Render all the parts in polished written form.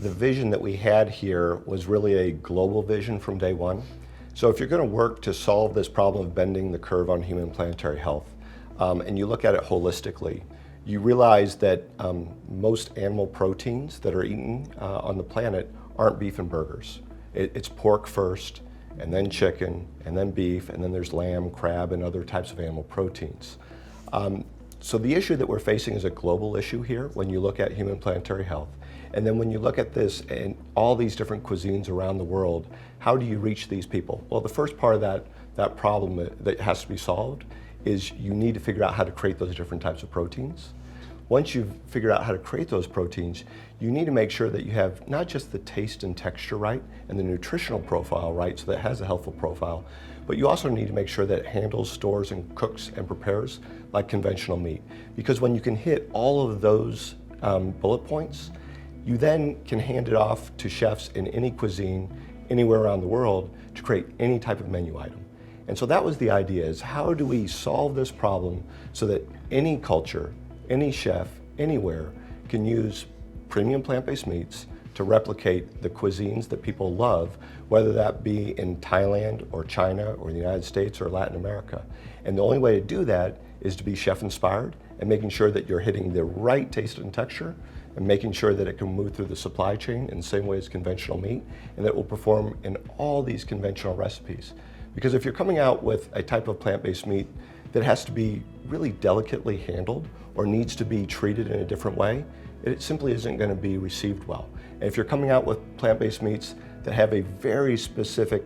the vision that we had here was really a global vision from day one. So if you're going to work to solve this problem of bending the curve on human planetary health, and you look at it holistically, you realize that most animal proteins that are eaten on the planet aren't beef and burgers. It's pork first, and then chicken, and then beef, and then there's lamb, crab, and other types of animal proteins. So the issue that we're facing is a global issue here when you look at human planetary health. And then when you look at this and all these different cuisines around the world, how do you reach these people? Well, the first part of that problem that has to be solved is you need to figure out how to create those different types of proteins. Once you've figured out how to create those proteins, you need to make sure that you have not just the taste and texture right and the nutritional profile right so that it has a healthful profile, but you also need to make sure that it handles, stores, and cooks and prepares like conventional meat. Because when you can hit all of those bullet points, you then can hand it off to chefs in any cuisine, anywhere around the world, to create any type of menu item. And so that was the idea, is how do we solve this problem so that any culture, any chef, anywhere, can use premium plant-based meats to replicate the cuisines that people love, whether that be in Thailand or China or the United States or Latin America. And the only way to do that is to be chef-inspired and making sure that you're hitting the right taste and texture and making sure that it can move through the supply chain in the same way as conventional meat, and that it will perform in all these conventional recipes. Because if you're coming out with a type of plant-based meat that has to be really delicately handled or needs to be treated in a different way, it simply isn't going to be received well. And if you're coming out with plant-based meats that have a very specific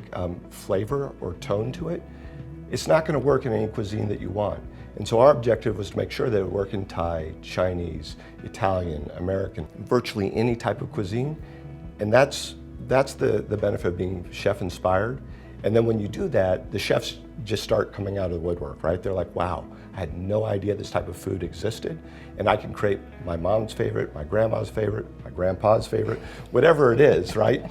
flavor or tone to it, it's not going to work in any cuisine that you want. And so our objective was to make sure that it would work in Thai, Chinese, Italian, American, virtually any type of cuisine. And that's the benefit of being chef-inspired. And then when you do that, the chefs just start coming out of the woodwork, right? They're like, wow, I had no idea this type of food existed, and I can create my mom's favorite, my grandma's favorite, my grandpa's favorite, whatever it is, right?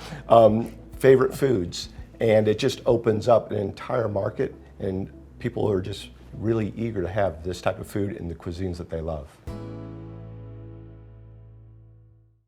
Favorite foods. And it just opens up an entire market, and people are just really eager to have this type of food in the cuisines that they love.